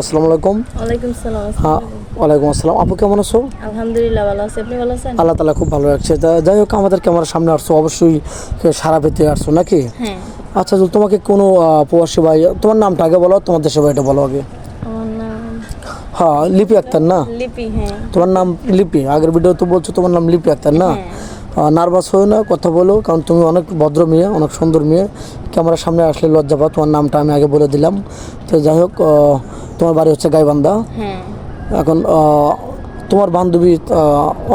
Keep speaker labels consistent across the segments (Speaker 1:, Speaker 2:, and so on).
Speaker 1: আসসালামু আলাইকুম।
Speaker 2: ওয়ালাইকুম সালাম।
Speaker 1: হ্যাঁ, ওয়ালাইকুম আসসালাম। আপু কেমন আছো?
Speaker 2: আলহামদুলিল্লাহ ভালো আছি। আপনি ভালো আছেন?
Speaker 1: আল্লাহ তালা খুব ভালো রাখছে। তা যাই হোক, আমাদের ক্যামেরার সামনে আসছো, অবশ্যই সারা পেতে আসছো নাকি?
Speaker 2: হ্যাঁ।
Speaker 1: আচ্ছা, তো তোমাকে কোনো প্রবাসী ভাই, তোমার নামটা আগে বলো, তোমার দেশের বাড়িটা বলো আগে।
Speaker 2: আমার নাম
Speaker 1: হ্যাঁ, লিপি আক্তার না?
Speaker 2: লিপি। হ্যাঁ।
Speaker 1: তোমার নাম লিপি, আগের ভিডিও তো বলছো তোমার নাম লিপি আক্তার না? নার্ভাস হয়ে না, কথা বলো, কারণ তুমি অনেক ভদ্র মেয়ে, অনেক সুন্দর মেয়ে। ক্যামেরার সামনে আসলে লজ্জা পাও। তোমার নামটা আমি আগে বলে দিলাম। তো যাই হোক, তোমার বাড়ি হচ্ছে গাইবান্ধা।
Speaker 2: হ্যাঁ।
Speaker 1: এখন তোমার বান্ধবী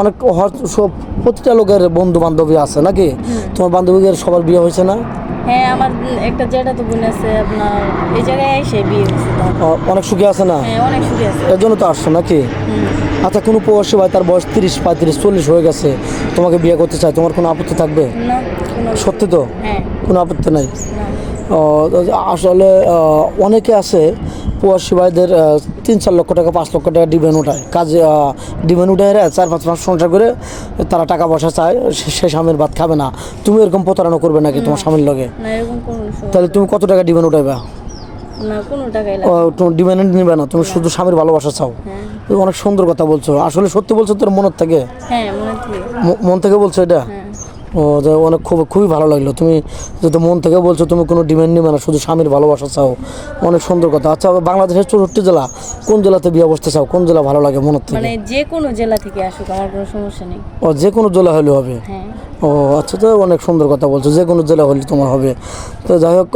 Speaker 1: অনেক সব প্রতিটা লোকের বন্ধু বান্ধবী আছে নাকি? তোমার বান্ধবীদের সবার বিয়ে হয়েছে না?
Speaker 2: হ্যাঁ, আমার একটা জ্যাঠাতো বোন আছে, আপনার এই জায়গায় এসে বিয়ে হয়েছে তার।
Speaker 1: অনেক সুখী আছে না?
Speaker 2: হ্যাঁ, অনেক সুখী আছে।
Speaker 1: এর জন্য তো আসছো নাকি? আচ্ছা, কোনো প্রবাসী ভাই তার বয়স 30, 35, 40 হয়ে গেছে, তোমাকে বিয়ে করতে চায়, তোমার কোনো আপত্তি থাকবে?
Speaker 2: না, কোনো।
Speaker 1: সত্যি তো?
Speaker 2: হ্যাঁ।
Speaker 1: কোনো আপত্তি নাই?
Speaker 2: না।
Speaker 1: আসলে অনেকে আছে প্রবাসী ভাইদের 3-4 লক্ষ টাকা, 5 লক্ষ টাকা ডিমান্ড উঠায়, কাজে ডিমান্ড উঠায় 4-5 মাস সংসার করে তারা টাকা পয়সা চায়, সে স্বামীর ভাত খাবে না। তুমি এরকম প্রতারণা করবে নাকি তোমার স্বামীর লগে?
Speaker 2: না, এরকম কোনো
Speaker 1: তাহলে তুমি কত টাকা ডিমান্ড উঠাইবা?
Speaker 2: না, কোনো টাকাই লাগে না।
Speaker 1: তুমি ডিমান্ড নিবে না, তুমি শুধু স্বামীর ভালোবাসা চাও।
Speaker 2: হ্যাঁ।
Speaker 1: তুমি অনেক সুন্দর কথা বলছো, আসলে সত্যি বলছো তোর মনের থেকে?
Speaker 2: হ্যাঁ, মনে থেকে।
Speaker 1: মন থেকে বলছো এটা?
Speaker 2: হ্যাঁ।
Speaker 1: ও, অনেক খুবই ভালো লাগলো। তুমি যদি মন থেকে বলছো, তুমি কোনো ডিমান্ড নিবে না, শুধু স্বামীর ভালোবাসা চাও, অনেক সুন্দর কথা। আচ্ছা, বাংলাদেশের 64 জেলা, কোন জেলাতে বিয়ে বসতে চাও? কোন জেলা ভালো লাগে মনের থেকে?
Speaker 2: মানে যে কোনো জেলা থেকে আসুক, আমার কোনো সমস্যা নেই।
Speaker 1: ও, যে কোনো জেলা হলে হবে?
Speaker 2: হ্যাঁ।
Speaker 1: ও আচ্ছা, তো অনেক সুন্দর কথা বলছো, যে কোনো জেলা হলে তোমার হবে। তো যাই হোক,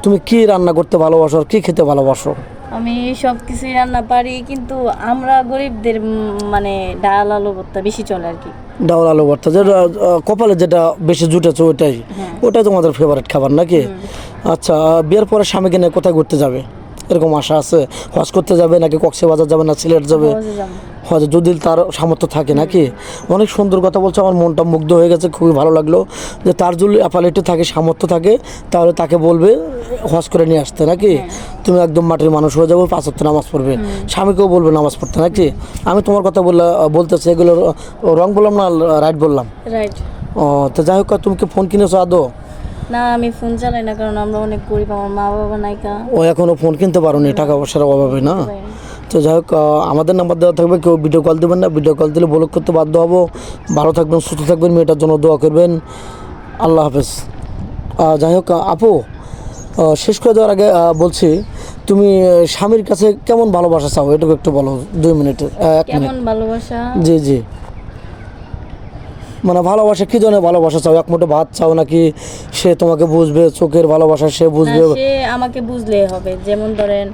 Speaker 1: তুমি কি রান্না করতে ভালোবাসো আর কি খেতে ভালোবাসো?
Speaker 2: আমি সব কিছুই রান্না পারি, কিন্তু আমরা গরিবদের মানে ডাল আলু ভর্তা বেশি চলে আর কি।
Speaker 1: ডাউল আলু ভর্তা, যেটা কপালে যেটা বেশি জুটেছে ওইটাই? ওটাই তোমাদের ফেভারিট খাবার নাকি? আচ্ছা, বিয়ের পরে স্বামীকে নিয়ে কোথায় ঘুরতে যাবে এরকম আশা আছে? হজ করতে যাবে নাকি কক্সবাজার যাবে না সিলেট যাবে?
Speaker 2: হজে যাবো।
Speaker 1: হয়তো যদি তার সামর্থ্য থাকে নাকি? অনেক সুন্দর কথা বলছো, আমার মনটা মুগ্ধ হয়ে গেছে, খুবই ভালো লাগলো যে তার যদি অ্যাপালিটি থাকে, সামর্থ্য থাকে, তাহলে তাকে বলবে হজ করে নিয়ে আসতে নাকি? তুমি একদম মাটির মানুষ হয়ে যাবো, 5 ওয়াক্ত নামাজ পড়বে, স্বামীকেও বলবে নামাজ পড়তে নাকি? আমি তোমার কথা বলতেছি, এগুলো রং বললাম না রাইট বললাম?
Speaker 2: রাইট।
Speaker 1: ও, তো যাই হোক, তুমি কি ফোন কিনেছো আদৌ?
Speaker 2: না, আমি ফোন চালাই না, কারণ আমরা অনেক গরিব, আমার মা বাবা নাইকা।
Speaker 1: ও, এখনো ফোন কিনতে পারো নি, টাকা পয়সার অভাবে না? তো যাই হোক, আমাদের নাম্বার দেওয়া থাকবে, কেউ ভিডিও কল দেবেন না, ভিডিও কল দিলে ব্লক করতে বাধ্য হবো। ভালো থাকবেন, সুস্থ থাকবেন, মেয়েটার জন্য দোয়া করবেন। আল্লাহ হাফেজ। যাই হোক আপু, শেষ করে দেওয়ার আগে বলছি, তুমি স্বামীর কাছে কেমন ভালোবাসা চাও, এটুকু একটু বলো 2 মিনিটে, 1 মিনিট।
Speaker 2: কেমন ভালোবাসা?
Speaker 1: জি জি, মানে ভালোবাসা কি ধরনের ভালোবাসা চাও? এক মুঠো ভাত চাও নাকি সে তোমাকে বুঝবে, চোখের ভালোবাসা সে
Speaker 2: না,
Speaker 1: বুঝবে?
Speaker 2: সে আমাকে বুঝলেই হবে। যেমন ধরেন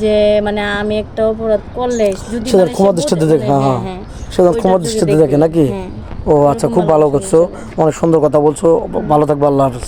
Speaker 2: যে মানে আমি একটা অপরাধ করলে যদি
Speaker 1: সেটা
Speaker 2: মানে সে
Speaker 1: ক্ষমা দৃষ্টিতে
Speaker 2: বোঝে,
Speaker 1: দেখে,
Speaker 2: মানে
Speaker 1: হ্যাঁ,
Speaker 2: হ্যাঁ,
Speaker 1: সেটা
Speaker 2: ওইটার
Speaker 1: ক্ষমা
Speaker 2: চোখে
Speaker 1: দৃষ্টিতে
Speaker 2: দেখবে।
Speaker 1: দেখে নাকি?
Speaker 2: হ্যাঁ।
Speaker 1: ও আচ্ছা, খুব ভালো করছো, অনেক সুন্দর কথা বলছো, ভালো থাকবে, আল্লাহ হাফেজ।